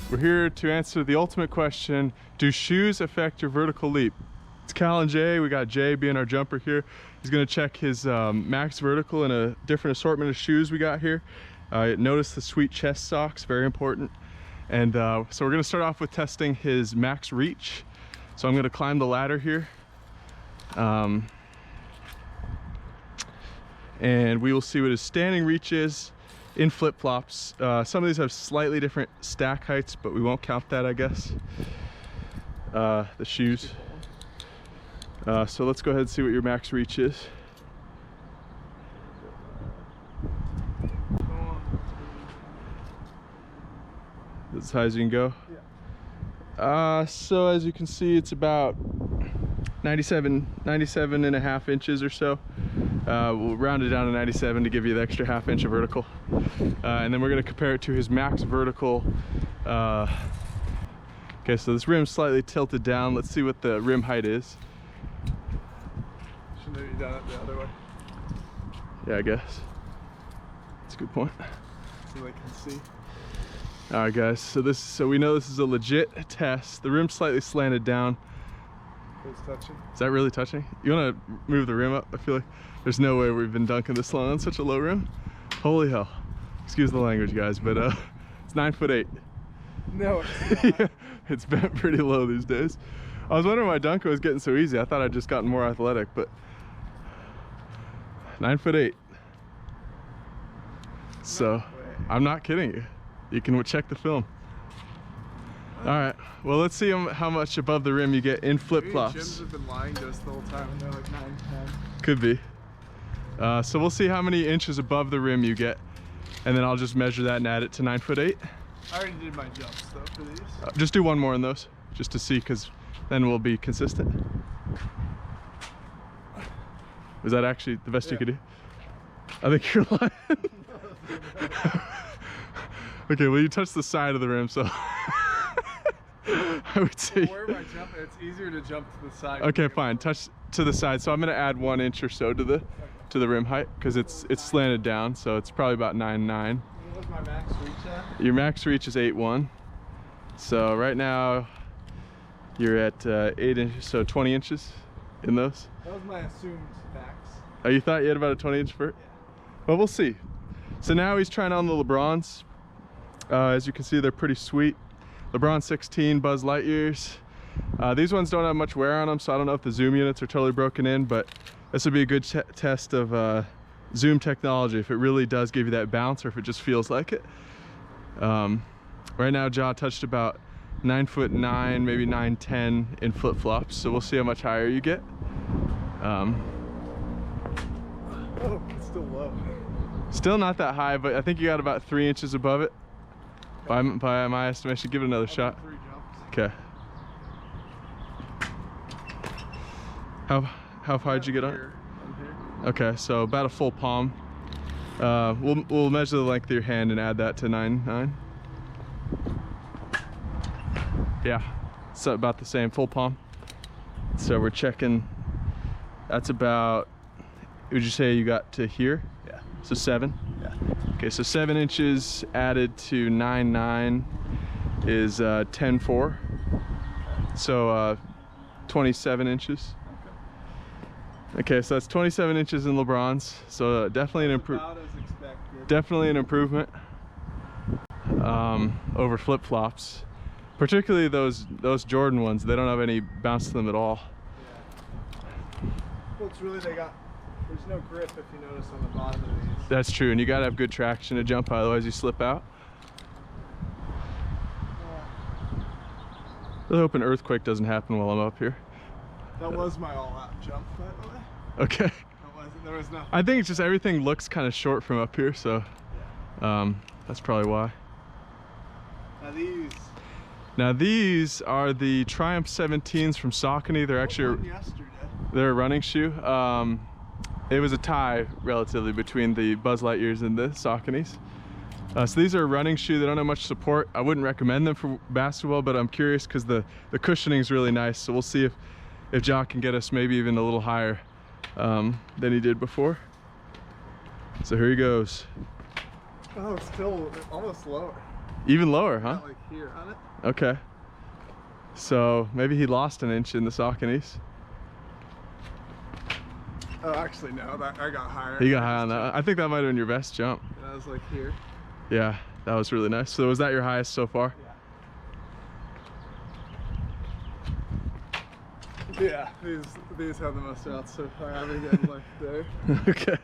We're here to answer the ultimate question: do shoes affect your vertical leap? It's Cal and Jay. We got Jay being our jumper here. He's gonna check his max vertical in a different assortment of shoes we got here. Notice the sweet chest socks, very important. And so we're gonna start off with testing his max reach. So I'm gonna climb the ladder here. And we will see what his standing reach is in flip-flops. Some of these have slightly different stack heights, but we won't count that, I guess. The shoes. So let's go ahead and see what your max reach is. That's as high as you can go? Yeah. So as you can see, it's about 97 and a half inches or so. We'll round it down to 97 to give you the extra half inch of vertical. And then we're gonna compare it to his max vertical. Okay, so this rim's slightly tilted down. Let's see what the rim height is. Shouldn't have done it the other way? Yeah, I guess. That's a good point. So they can see. All right, guys, so we know this is a legit test. The rim's slightly slanted down. It's touching. Is that really touching? You want to move the rim up? I feel like there's no way we've been dunking this long on such a low rim. Holy hell. Excuse the language, guys, but it's 9'8". No, it's not. Yeah, it's bent pretty low these days. I was wondering why dunk was getting so easy. I thought I'd just gotten more athletic, but 9'8". So I'm not kidding you. You can check the film. All right, well, let's see how much above the rim you get in flip-flops. Gyms have been lying to us the whole time and they're like 9, 10. Could be. So we'll see how many inches above the rim you get, and then I'll just measure that and add it to 9'8". I already did my jumps though for these. Just do one more in those, just to see, because then we'll be consistent. Was that actually the best you could do? I think you're lying. Okay, well, you touched the side of the rim, so I would say. Where am I jumping? It's easier to jump to the side. Okay, fine. Touch to the side. So I'm gonna add 1 inch or so to the rim height, because it's slanted down, so it's probably about 9'9". What's my max reach at? Your max reach is 8'1". So right now you're at 8 inches, so 20 inches in those. That was my assumed max. Oh, you thought you had about a 20-inch vert? Yeah. Well, we'll see. So now he's trying on the Lebrons. As you can see, they're pretty sweet. LeBron 16 Buzz Lightyears. These ones don't have much wear on them, so I don't know if the zoom units are totally broken in, but this would be a good test of zoom technology, if it really does give you that bounce or if it just feels like it. Right now, Ja touched about 9'9", maybe 9'10" in flip-flops, so we'll see how much higher you get. Oh, it's still low. Still not that high, but I think you got about 3 inches above it. By my estimation. Give it another shot. 3 jumps. Okay. How far did you get on? Here. Okay, so about a full palm. We'll measure the length of your hand and add that to 9'9". Yeah, so about the same, full palm. So we're checking. That's about. Would you say you got to here? Yeah. So 7. Yeah. Okay, so 7 inches added to 9'9" is 10'4". So 27 inches. Okay, so that's 27 inches in Lebrons. So definitely an improvement. About as expected. Definitely an improvement over flip-flops, particularly those Jordan ones. They don't have any bounce to them at all. Yeah. Well, it's really there's no grip if you notice on the bottom of these. That's true, and you gotta have good traction to jump, otherwise you slip out. I hope an earthquake doesn't happen while I'm up here. That was my all-out jump, by the way. Okay. That wasn't. There was nothing. I think it's just everything looks kind of short from up here, so that's probably why. Now these are the Triumph 17s from Saucony. They're actually yesterday. they're a running shoe. It was a tie relatively between the Buzz Lightyears and the Sauconys. So these are a running shoe. They don't have much support. I wouldn't recommend them for basketball, but I'm curious because the cushioning is really nice. So we'll see if Ja can get us maybe even a little higher than he did before. So here he goes. Oh, it's still almost lower. Even lower, huh? Got like here on it. Okay. So maybe he lost an inch in the Sauconys. Oh, actually no, I got higher. He got high on that. I think that might have been your best jump. And I was like here. Yeah, that was really nice. So was that your highest so far? Yeah. Yeah, these have the most routes so far. I'm getting like there. Okay.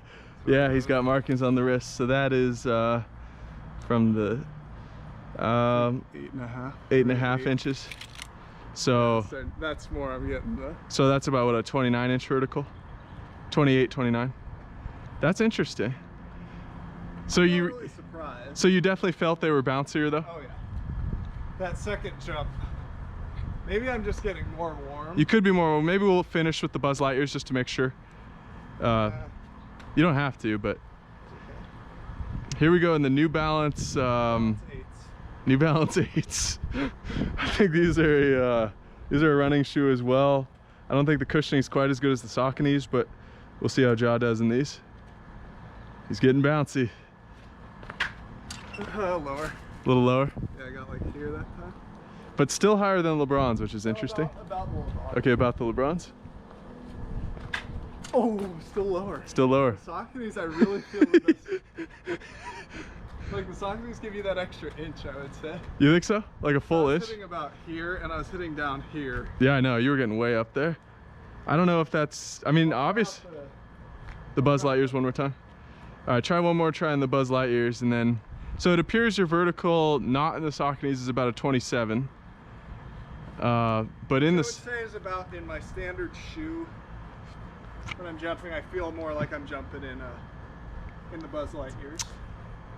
Yeah, he's got markings on the wrist. So that is from the 8.5. 8.5 inches. So that's more I'm getting the. So that's about what, a 29-inch vertical? 28, 29. That's interesting. So I'm you not really surprised. So you definitely felt they were bouncier though? Oh yeah. That second jump. Maybe I'm just getting more warm. You could be more. Maybe we'll finish with the Buzz Lightyears just to make sure. You don't have to, but here we go in the New Balance. New Balance 8s. I think these are a running shoe as well. I don't think the cushioning is quite as good as the Sauconys, but we'll see how Ja does in these. He's getting bouncy. Lower. A little lower. Yeah, I got like here that time. But still higher than LeBron's, which is interesting. About LeBron. Okay, about the LeBron's. Oh, still lower. Still lower. The Sauconys, I really feel with this. Like the Sauconys give you that extra inch, I would say. You think so? Like a full I inch? was hitting about here, and I was hitting down here. Yeah, I know. You were getting way up there. I don't know if that's. I mean, obvious. The Buzz Lightyears one more time. All right, try one more try in the Buzz Lightyears, and then. So it appears your vertical, not in the Sauconys, is about a 27. But in I this. would say is about in my standard shoe. When I'm jumping, I feel more like I'm jumping in the Buzz Lightyears.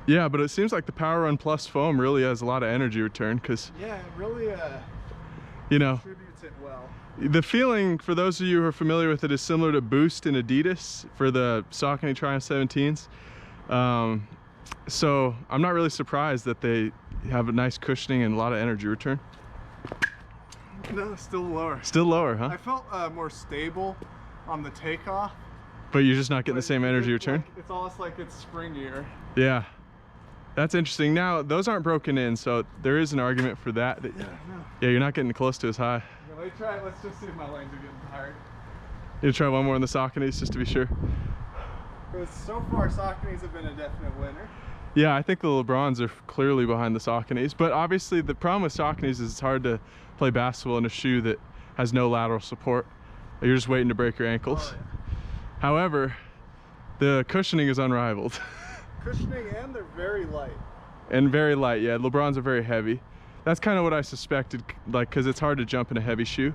Yeah, but it seems like the Power Run Plus foam really has a lot of energy return, because. Yeah, it really You know. distributes it well. The feeling, for those of you who are familiar with it, is similar to Boost in Adidas for the Saucony Triumph 17s. So I'm not really surprised that they have a nice cushioning and a lot of energy return. No, still lower. Still lower, huh? I felt more stable on the takeoff. But you're just not getting the same energy return? Like, it's almost like it's springier. Yeah. That's interesting. Now, those aren't broken in, so there is an argument for that. Yeah, no. Yeah, you're not getting close to as high. Yeah, let's just see if my legs are getting tired. You try one more in the Sauconys just to be sure? Because so far, Sauconys have been a definite winner. Yeah, I think the LeBrons are clearly behind the Sauconys, but obviously the problem with Sauconys is it's hard to play basketball in a shoe that has no lateral support. You're just waiting to break your ankles. Oh, yeah. However, the cushioning is unrivaled. Cushioning, and they're very light. And very light, yeah. LeBrons are very heavy. That's kind of what I suspected, like, because it's hard to jump in a heavy shoe.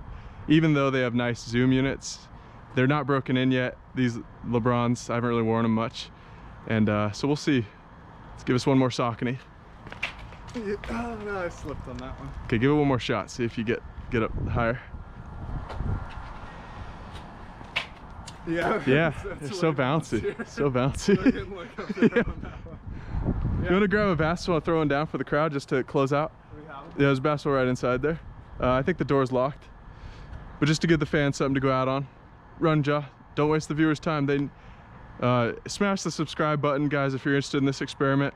Even though they have nice zoom units, they're not broken in yet. These LeBrons, I haven't really worn them much. And so we'll see. Let's give us one more Saucony. Yeah, oh, no, I slipped on that one. Okay, give it one more shot. See if you get up higher. Yeah, Yeah, they're so bouncy. So bouncy. You want to grab a basketball and throw one down for the crowd just to close out? Yeah, there's a basketball right inside there. I think the door's locked. But just to give the fans something to go out on. Run, Ja. Don't waste the viewers' time. They smash the subscribe button, guys, if you're interested in this experiment.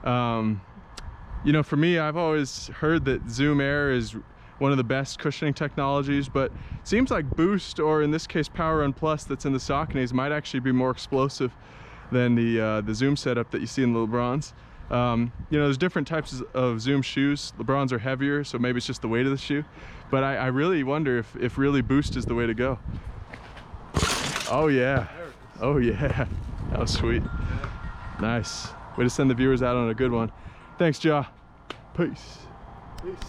You know, for me, I've always heard that Zoom Air is one of the best cushioning technologies, but it seems like Boost, or in this case Power Run Plus that's in the Sauconys, might actually be more explosive than the Zoom setup that you see in the LeBrons. You know, there's different types of Zoom shoes. LeBrons are heavier, so maybe it's just the weight of the shoe. But I really wonder if really Boost is the way to go. Oh yeah. Oh yeah. That was sweet. Nice. Way to send the viewers out on a good one. Thanks, Ja. Peace. Peace.